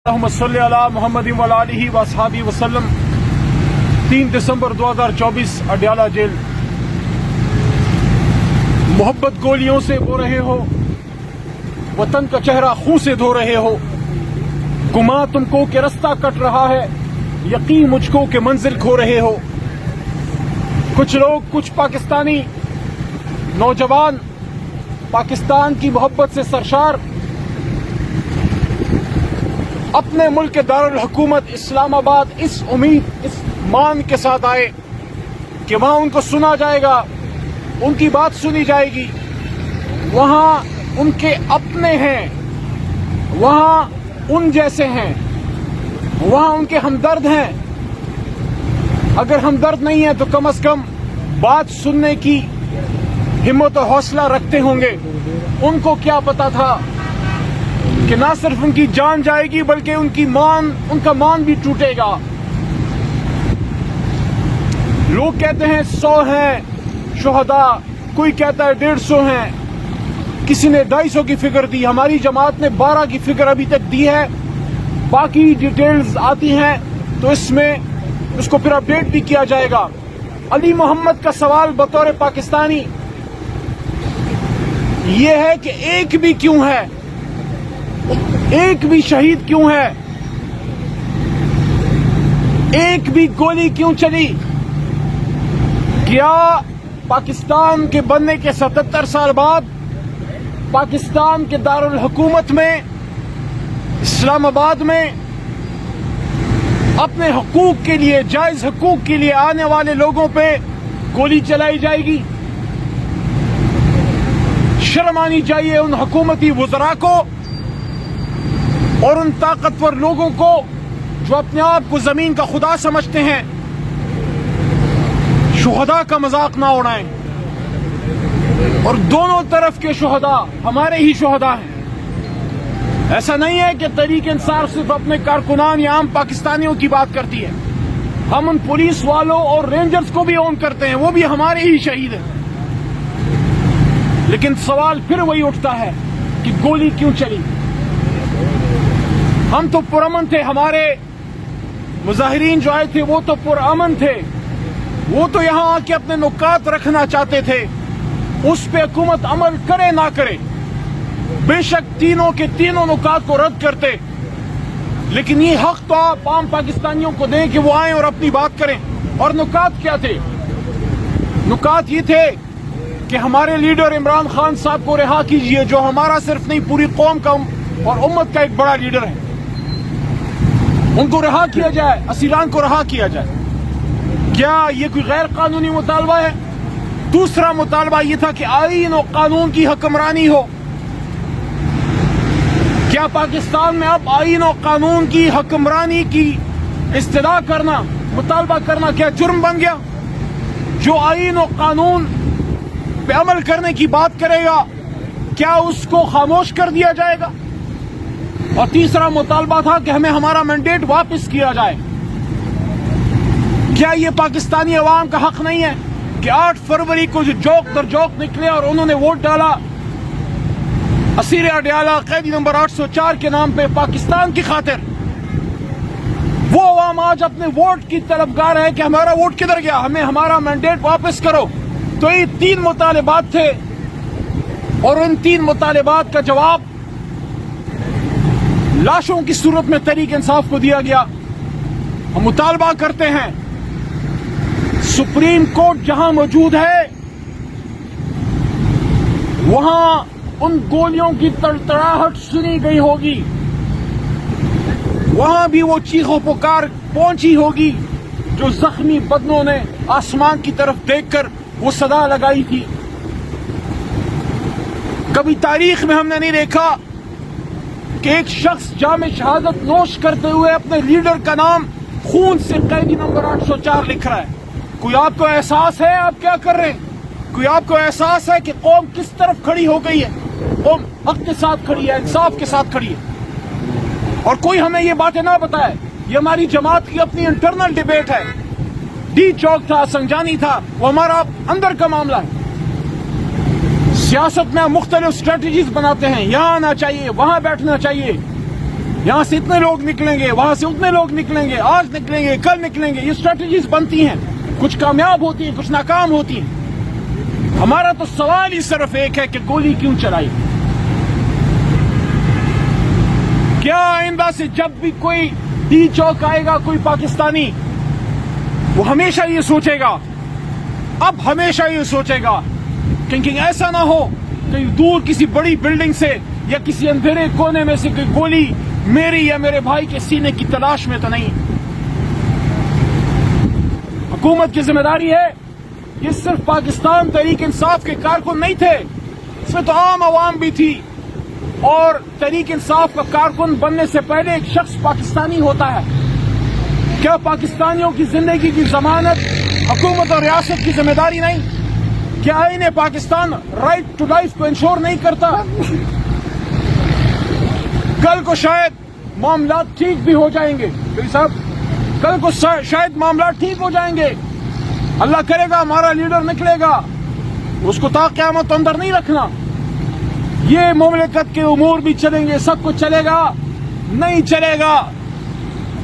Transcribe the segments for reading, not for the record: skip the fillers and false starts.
اللہم صلی علی محمد و آلہ و اصحابہ وسلم 3 دسمبر 2024 اڈیالہ جیل۔ محبت گولیوں سے بو رہے ہو، وطن کا چہرہ خون سے دھو رہے ہو، گما تم کو کہ رستہ کٹ رہا ہے، یقین مجھ کو کہ منزل کھو رہے ہو۔ کچھ لوگ، کچھ پاکستانی نوجوان پاکستان کی محبت سے سرشار اپنے ملک کے دارالحکومت اسلام آباد اس امید، اس مان کے ساتھ آئے کہ وہاں ان کو سنا جائے گا، ان کی بات سنی جائے گی، وہاں ان کے اپنے ہیں، وہاں ان جیسے ہیں، وہاں ان کے ہمدرد ہیں۔ اگر ہمدرد نہیں ہیں تو کم از کم بات سننے کی ہمت و حوصلہ رکھتے ہوں گے۔ ان کو کیا پتا تھا کہ نہ صرف ان کی جان جائے گی بلکہ ان کا مان بھی ٹوٹے گا۔ لوگ کہتے ہیں 100 ہیں شہداء، کوئی کہتا ہے 150 ہیں، کسی نے 250 کی فگر دی، ہماری جماعت نے 12 کی فگر ابھی تک دی ہے، باقی ڈیٹیلز آتی ہیں تو اس کو پھر اپڈیٹ بھی کیا جائے گا۔ علی محمد کا سوال بطور پاکستانی یہ ہے کہ ایک بھی کیوں ہے، ایک بھی شہید کیوں ہے، ایک بھی گولی کیوں چلی؟ کیا پاکستان کے بننے کے 77 سال بعد پاکستان کے دارالحکومت میں اسلام آباد میں اپنے حقوق کے لیے، جائز حقوق کے لیے آنے والے لوگوں پہ گولی چلائی جائے گی؟ شرم آنی چاہیے ان حکومتی وزراء کو اور ان طاقتور لوگوں کو جو اپنے آپ کو زمین کا خدا سمجھتے ہیں۔ شہداء کا مذاق نہ اڑائیں، اور دونوں طرف کے شہداء ہمارے ہی شہداء ہیں۔ ایسا نہیں ہے کہ تحریک انصاف صرف اپنے کارکنان یا عام پاکستانیوں کی بات کرتی ہے، ہم ان پولیس والوں اور رینجرز کو بھی اون کرتے ہیں، وہ بھی ہمارے ہی شہید ہیں۔ لیکن سوال پھر وہی اٹھتا ہے کہ گولی کیوں چلی؟ ہم تو پرامن تھے، ہمارے مظاہرین جو آئے تھے وہ تو پرامن تھے، وہ تو یہاں آ کے اپنے نکات رکھنا چاہتے تھے، اس پہ حکومت عمل کرے نہ کرے، بے شک تینوں کے تینوں نکات کو رد کرتے، لیکن یہ حق تو آپ عام پاکستانیوں کو دیں کہ وہ آئیں اور اپنی بات کریں۔ اور نکات کیا تھے؟ نکات یہ تھے کہ ہمارے لیڈر عمران خان صاحب کو رہا کیجئے، جو ہمارا صرف نہیں پوری قوم کا اور امت کا ایک بڑا لیڈر ہے، ان کو رہا کیا جائے، اسیران کو رہا کیا جائے۔ کیا یہ کوئی غیر قانونی مطالبہ ہے؟ دوسرا مطالبہ یہ تھا کہ آئین و قانون کی حکمرانی ہو۔ کیا پاکستان میں اب آئین و قانون کی حکمرانی کی استدعا کرنا، مطالبہ کرنا کیا جرم بن گیا؟ جو آئین و قانون پہ عمل کرنے کی بات کرے گا کیا اس کو خاموش کر دیا جائے گا؟ اور تیسرا مطالبہ تھا کہ ہمیں ہمارا مینڈیٹ واپس کیا جائے۔ کیا یہ پاکستانی عوام کا حق نہیں ہے کہ 8 فروری کو جو جوک در جوک نکلے اور انہوں نے ووٹ ڈالا اسیر اڈیالہ قیدی نمبر 804 کے نام پہ پاکستان کی خاطر، وہ عوام آج اپنے ووٹ کی طلبگار ہے کہ ہمارا ووٹ کدھر گیا، ہمیں ہمارا مینڈیٹ واپس کرو؟ تو یہ 3 مطالبات تھے، اور ان 3 مطالبات کا جواب لاشوں کی صورت میں تحریک انصاف کو دیا گیا۔ ہم مطالبہ کرتے ہیں سپریم کورٹ جہاں موجود ہے وہاں ان گولیوں کی تڑتڑاہٹ سنی گئی ہوگی، وہاں بھی وہ چیخ و پکار پہنچی ہوگی جو زخمی بدنوں نے آسمان کی طرف دیکھ کر وہ صدا لگائی تھی۔ کبھی تاریخ میں ہم نے نہیں دیکھا کہ ایک شخص جام شہادت نوش کرتے ہوئے اپنے لیڈر کا نام خون سے قیدی نمبر 804 لکھ رہا ہے۔ کوئی آپ کو احساس ہے آپ کیا کر رہے ہیں؟ کوئی آپ کو احساس ہے کہ قوم کس طرف کھڑی ہو گئی ہے؟ قوم حق کے ساتھ کھڑی ہے، انصاف کے ساتھ کھڑی ہے، اور کوئی ہمیں یہ باتیں نہ بتائے۔ یہ ہماری جماعت کی اپنی انٹرنل ڈیبیٹ ہے، ڈی چوک تھا، سنجانی تھا، وہ ہمارا اندر کا معاملہ ہے۔ سیاست میں ہم مختلف اسٹریٹجیز بناتے ہیں، یہاں آنا چاہیے، وہاں بیٹھنا چاہیے، یہاں سے اتنے لوگ نکلیں گے, وہاں سے اتنے لوگ نکلیں گے, آج نکلیں گے, کل نکلیں گے. یہ اسٹریٹجیز بنتی ہیں, کچھ کامیاب ہوتی ہیں, کچھ ناکام ہوتی ہیں. ہمارا تو سوال ہی صرف ایک ہے کہ گولی کیوں چلائی؟ کیا آئندہ سے جب بھی کوئی ڈی چوک آئے گا کوئی پاکستانی, وہ ہمیشہ یہ سوچے گا, اب ہمیشہ یہ سوچے گا کہ ایسا نہ ہو کہیں دور کسی بڑی بلڈنگ سے یا کسی اندھیرے کونے میں سے کوئی گولی میری یا میرے بھائی کے سینے کی تلاش میں تو نہیں. حکومت کی ذمہ داری ہے. یہ صرف پاکستان تحریک انصاف کے کارکن نہیں تھے, اس میں تو عام عوام بھی تھی. اور تحریک انصاف کا کارکن بننے سے پہلے ایک شخص پاکستانی ہوتا ہے. کیا پاکستانیوں کی زندگی کی ضمانت حکومت اور ریاست کی ذمہ داری نہیں؟ کیا آئین پاکستان رائٹ ٹو لائف کو انشور نہیں کرتا؟ کل کو شاید معاملات ٹھیک بھی ہو جائیں گے صاحب, کل کو شاید معاملات ٹھیک ہو جائیں گے, اللہ کرے گا ہمارا لیڈر نکلے گا, اس کو تا قیامت اندر نہیں رکھنا. یہ مملکت کے امور بھی چلیں گے, سب کچھ چلے گا, نہیں چلے گا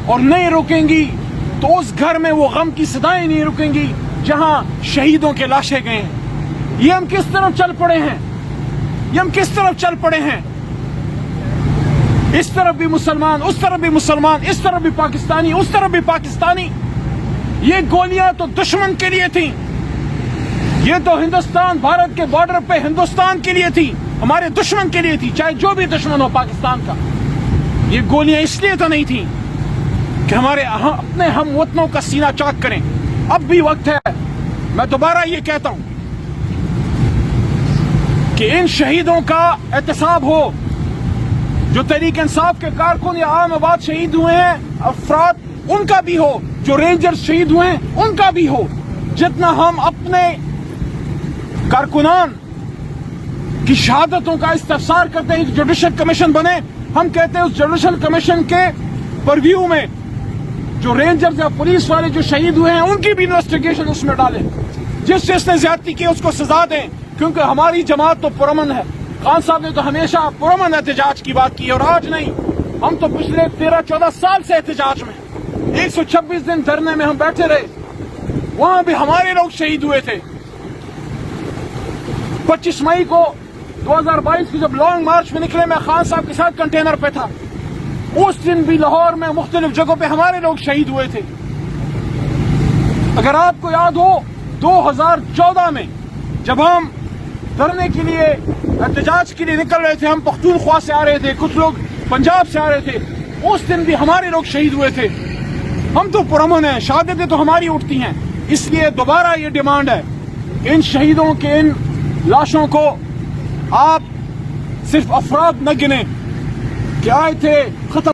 اور نہیں رکیں گی تو اس گھر میں وہ غم کی صدائیں نہیں رکیں گی جہاں شہیدوں کے لاشیں گئے ہیں. یہ ہم کس طرف چل پڑے ہیں, یہ ہم کس طرف چل پڑے ہیں؟ اس طرف بھی مسلمان, اس طرف بھی مسلمان, اس طرف بھی پاکستانی, اس طرف بھی پاکستانی. یہ گولیاں تو دشمن کے لیے تھیں, یہ تو ہندوستان بھارت کے بارڈر پہ ہندوستان کے لیے تھی, ہمارے دشمن کے لیے تھی, چاہے جو بھی دشمن ہو پاکستان کا. یہ گولیاں اس لیے تو نہیں تھیں کہ ہمارے اپنے ہم وطنوں کا سینہ چاک کریں. اب بھی وقت ہے, میں دوبارہ یہ کہتا ہوں کہ ان شہیدوں کا احتساب ہو, جو تحریک انصاف کے کارکن یا عام آباد شہید ہوئے ہیں افراد, ان کا بھی ہو, جو رینجر شہید ہوئے ہیں ان کا بھی ہو. جتنا ہم اپنے کارکنان کی شہادتوں کا استفسار کرتے ہیں, جوڈیشل کمیشن بنے, ہم کہتے ہیں اس جوڈیشل کمیشن کے پرویو میں جو رینجرز یا پولیس والے جو شہید ہوئے ہیں ان کی بھی انویسٹیگیشن اس میں ڈالیں, جس نے زیادتی کی اس کو سزا دیں, کیونکہ ہماری جماعت تو پرامن ہے. خان صاحب نے تو ہمیشہ پرامن احتجاج کی بات کی, اور آج نہیں, ہم تو پچھلے 13-14 سال سے احتجاج میں 126 دن دھرنے میں ہم بیٹھے رہے, وہاں بھی ہمارے لوگ شہید ہوئے تھے. 25 مئی کو 2022 کی جب لانگ مارچ میں نکلے, میں خان صاحب کے ساتھ کنٹینر پہ تھا, اس دن بھی لاہور میں مختلف جگہوں پہ ہمارے لوگ شہید ہوئے تھے. اگر آپ کو یاد ہو 2014 میں جب ہم دھرنے کے لیے احتجاج کے لیے نکل رہے تھے, ہم پختونخوا سے آ رہے تھے, کچھ لوگ پنجاب سے آ رہے تھے, اس دن بھی ہمارے لوگ شہید ہوئے تھے. ہم تو پرامن ہیں, شہادتیں تو ہماری اٹھتی ہیں. اس لیے دوبارہ یہ ڈیمانڈ ہے, ان شہیدوں کے ان لاشوں کو آپ صرف افراد نہ گنیں کہ آئے تھے ختم